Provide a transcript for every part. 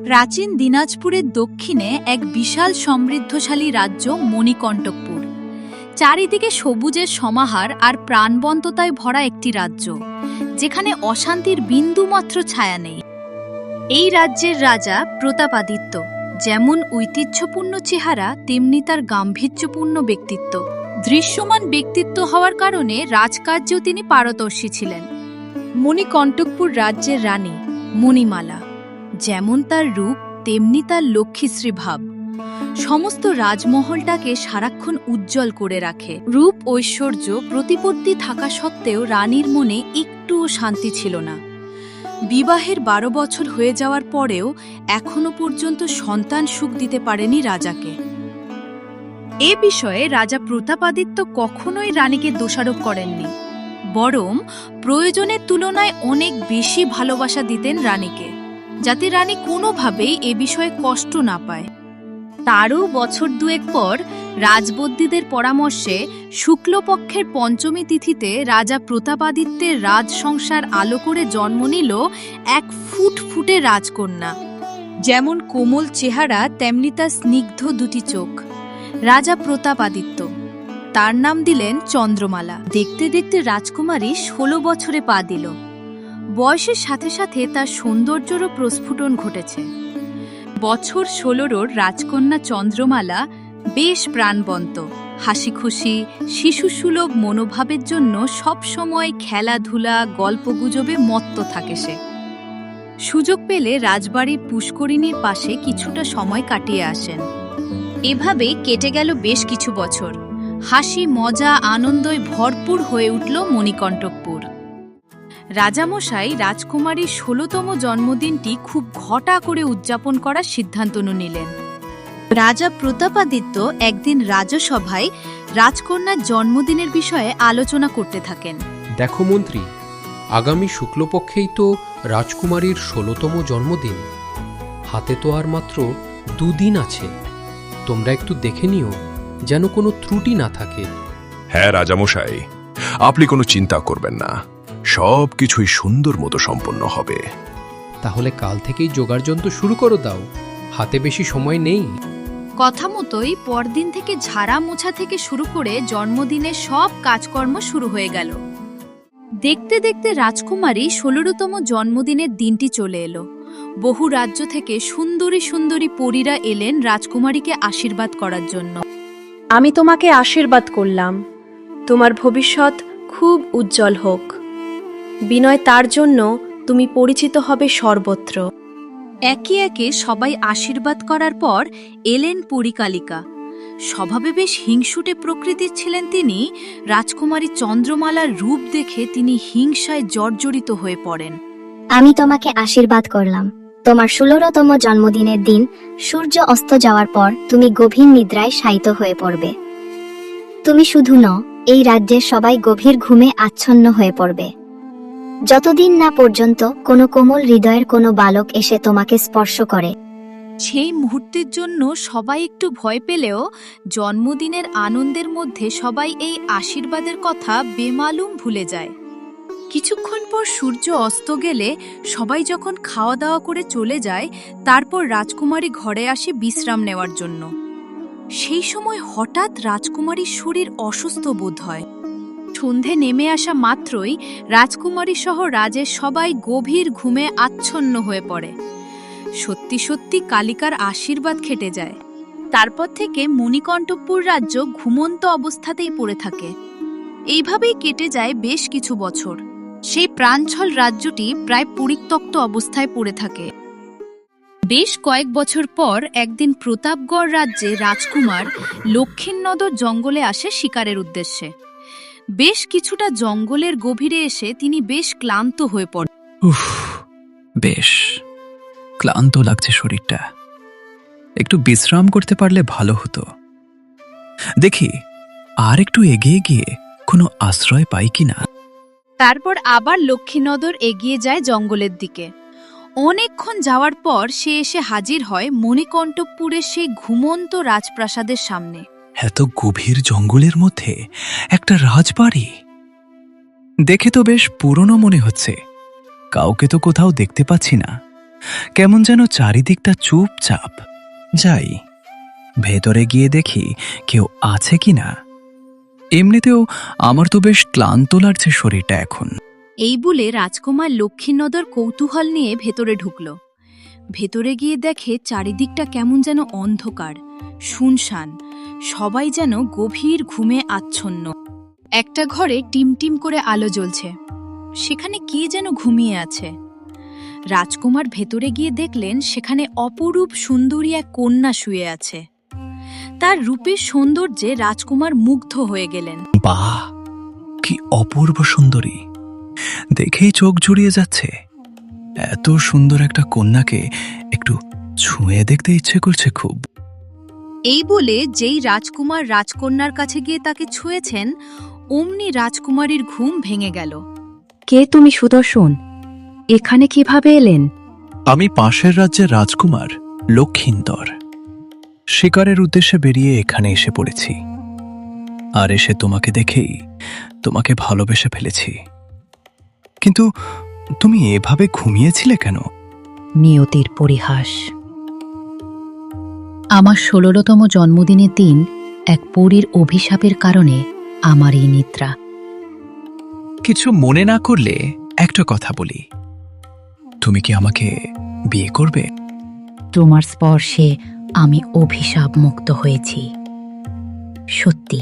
প্রাচীন দিনাজপুরের দক্ষিণে এক বিশাল সমৃদ্ধশালী রাজ্য মণিকণ্টকপুর। চারিদিকে সবুজের সমাহার আর প্রাণবন্ততায় ভরা একটি রাজ্য, যেখানে অশান্তির বিন্দুমাত্র ছায়া নেই। এই রাজ্যের রাজা প্রতাপাদিত্য, যেমন ঐতিহ্যপূর্ণ চেহারা তেমনি তার গাম্ভীর্যপূর্ণ ব্যক্তিত্ব। দৃশ্যমান ব্যক্তিত্ব হওয়ার কারণে রাজকার্যেও তিনি পারদর্শী ছিলেন। মণিকণ্টকপুর রাজ্যের রানী মণিমালা, যেমন তার রূপ তেমনি তার লক্ষ্মীশ্রী ভাব সমস্ত রাজমহলটাকে সারাক্ষণ উজ্জ্বল করে রাখে। রূপ ঐশ্বর্য প্রতিপত্তি থাকা সত্ত্বেও রানীর মনে একটুও শান্তি ছিল না। বিবাহের 12 বছর হয়ে যাওয়ার পরেও এখনো পর্যন্ত সন্তান সুখ দিতে পারেনি রাজাকে। এ বিষয়ে রাজা প্রতাপাদিত্য কখনোই রানীকে দোষারোপ করেননি, বরং প্রয়োজনের তুলনায় অনেক বেশি ভালোবাসা দিতেন রানীকে, যাতে রানী কোনোভাবেই এ বিষয়ে কষ্ট না পায়। তারও বছর দুয়েক পর রাজবদ্যীদের পরামর্শে শুক্লপক্ষের পঞ্চমী তিথিতে রাজা প্রতাপাদিত্যের রাজসংসার আলো করে জন্ম নিল এক ফুটফুটে রাজকন্যা। যেমন কোমল চেহারা তেমনি তার স্নিগ্ধ দুটি চোখ। রাজা প্রতাপাদিত্য, তার নাম দিলেন চন্দ্রমালা। দেখতে দেখতে রাজকুমারী 16 বছরে পা দিল। বয়সের সাথে সাথে তার সৌন্দর্যেরও প্রস্ফুটন ঘটেছে। বছর 16 রাজকন্যা চন্দ্রমালা বেশ প্রাণবন্ত, হাসিখুশি, শিশুসুলভ মনোভাবের জন্য সবসময় খেলাধুলা গল্পগুজবে মত্ত থাকে সে। সুযোগ পেলে রাজবাড়ির পুষ্করিণীর পাশে কিছুটা সময় কাটিয়ে আসেন। এভাবেই কেটে গেল বেশ কিছু বছর। হাসি মজা আনন্দয় ভরপুর হয়ে উঠল মণিকণ্টকপুর। রাজামশাই রাজকুমারীর 16তম জন্মদিনটি খুব ঘটা করে উদযাপন করার সিদ্ধান্ত নিলেন। রাজা প্রতাপাদিত্য একদিন রাজসভায় রাজকন্যার জন্মদিনের বিষয়ে আলোচনা করতে থাকেন। দেখো মন্ত্রী, আগামী শুক্লপক্ষেই তো রাজকুমারীর 16তম জন্মদিন। হাতে তো আর মাত্র 2 দিন আছে। তোমরা একটু দেখে নিও যেন কোনো ত্রুটি না থাকে। হ্যাঁ রাজামশাই, আপনি কোনো চিন্তা করবেন না, সব কিছুই সুন্দর মতো সম্পন্ন হবে। তাহলে কাল থেকেই যোগাড়যন্ত্র শুরু করো দাও, হাতে বেশি সময় নেই। কথা মতোই পরদিন থেকে ঝাড়া মোছা থেকে শুরু করে জন্মদিনের সব কাজকর্ম শুরু হয়ে গেল। দেখতে দেখতে রাজকুমারী 16তম জন্মদিনের দিনটি চলে এলো। বহু রাজ্য থেকে সুন্দরী সুন্দরী পরীরা এলেন রাজকুমারীকে আশীর্বাদ করার জন্য। আমি তোমাকে আশীর্বাদ করলাম, তোমার ভবিষ্যৎ খুব উজ্জ্বল হোক। বিনয় তার জন্য তুমি পরিচিত হবে সর্বত্র। একে একে সবাই আশীর্বাদ করার পর এলেন পরিকালিকা। স্বভাবে বেশ হিংসুটে প্রকৃতির ছিলেন তিনি। রাজকুমারী চন্দ্রমালার রূপ দেখে তিনি হিংসায় জর্জরিত হয়ে পড়েন। আমি তোমাকে আশীর্বাদ করলাম, তোমার 16তম জন্মদিনের দিন সূর্য অস্ত যাওয়ার পর তুমি গভীর নিদ্রায় শায়িত হয়ে পড়বে। তুমি শুধু নও, এই রাজ্যের সবাই গভীর ঘুমে আচ্ছন্ন হয়ে পড়বে, যতদিন না পর্যন্ত কোনো কোমল হৃদয়ের কোনো বালক এসে তোমাকে স্পর্শ করে। সেই মুহূর্তের জন্য সবাই একটু ভয় পেলেও জন্মদিনের আনন্দের মধ্যে সবাই এই আশীর্বাদের কথা বেমালুম ভুলে যায়। কিছুক্ষণ পর সূর্য অস্ত গেলে সবাই যখন খাওয়া দাওয়া করে চলে যায়, তারপর রাজকুমারী ঘরে আসে বিশ্রাম নেওয়ার জন্য। সেই সময় হঠাৎ রাজকুমারীর শরীর অসুস্থ বোধ হয়। সন্ধে নেমে আসা মাত্রই রাজকুমারী সহ রাজের সবাই গভীর ঘুমে আচ্ছন্ন হয়ে পড়ে। সত্যি সত্যি কালিকার আশীর্বাদ খেটে যায়। তারপর থেকে মণিকণ্টকপুর রাজ্য ঘুমন্ত অবস্থাতেই পড়ে থাকে। এইভাবেই কেটে যায় বেশ কিছু বছর। সেই প্রাণছল রাজ্যটি প্রায় পরিত্যক্ত অবস্থায় পড়ে থাকে। বেশ কয়েক বছর পর একদিন প্রতাপগড় রাজ্যে রাজকুমার লক্ষ্মীনদর জঙ্গলে আসে শিকারের উদ্দেশ্যে। বেশ কিছুটা জঙ্গলের গভীরে এসে তিনি বেশ ক্লান্ত হয়ে পড়েন। বেশ ক্লান্ত লাগছে শরীরটা, একটু বিশ্রাম করতে পারলে ভালো হতো। দেখি আর একটু এগিয়ে গিয়ে কোনো আশ্রয় পাই কিনা। তারপর আবার লক্ষ্মীনদর এগিয়ে যায় জঙ্গলের দিকে। অনেকক্ষণ যাওয়ার পর সে এসে হাজির হয় মণিকণ্টকপুরের সেই ঘুমন্ত রাজপ্রাসাদের সামনে। এত গভীর জঙ্গলের মধ্যে একটা রাজবাড়ি, দেখে তো বেশ পুরনো মনে হচ্ছে। কাউকে তো কোথাও দেখতে পাচ্ছি না। কেমন যেন চারিদিকটা চুপচাপ। যাই, ভেতরে গিয়ে দেখি কেউ আছে কি না। এমনিতেও আমার তো বেশ ক্লান্ত লাগছে শরীরটা এখন। এই বলে রাজকুমার লক্ষ্মীনদর কৌতূহল নিয়ে ভেতরে ঢুকল। ভেতরে গিয়ে দেখে চারিদিকটা কেমন যেন অন্ধকার, শুনশান, সবাই যেন গভীর ঘুমে আচ্ছন্ন। একটা ঘরে টিমটিম করে আলো জ্বলছে, সেখানে কে যেন ঘুমিয়ে আছে। রাজকুমার ভেতরে গিয়ে দেখলেন সেখানে অপরূপ সুন্দরী এক কন্যা শুয়ে আছে। তার রূপের সৌন্দর্যে রাজকুমার মুগ্ধ হয়ে গেলেন। বাহ, কি অপূর্ব সুন্দরী! দেখেই চোখ জুড়িয়ে যাচ্ছে। এত সুন্দর একটা কন্যাকে একটু ছুঁয়ে দেখতে ইচ্ছে করছে খুব। এই বলে যেই রাজকুমার রাজকন্যার কাছে গিয়ে তাকে ছুঁয়েছেন, অমনি রাজকুমারীর ঘুম ভেঙে গেল। কে তুমি সুদর্শন? এখানে কিভাবে এলেন? আমি পাশের রাজ্যের রাজকুমার লক্ষিন্দর। শিকারের উদ্দেশ্যে বেরিয়ে এখানে এসে পড়েছি, আর এসে তোমাকে দেখেই তোমাকে ভালোবেসে ফেলেছি। কিন্তু তুমি এভাবে ঘুমিয়েছিলে কেন? নিয়তির পরিহাস। আমার ১৬তম জন্মদিনের দিন এক পরীর অভিশাপের কারণে আমার এই নিদ্রা। কিছু মনে না করলে একটা কথা বলি, তুমি কি আমাকে বিয়ে করবে? তোমার স্পর্শে আমি অভিশাপ মুক্ত হয়েছি। সত্যি,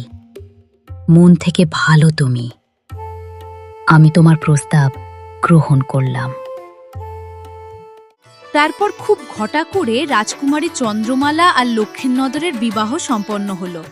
মন থেকে ভালো তুমি। আমি তোমার প্রস্তাব গ্রহণ করলাম। তারপর খুব ঘটা করে রাজকুমারী চন্দ্রমালা আর লক্ষ্মীনদরের বিবাহ সম্পন্ন হলো।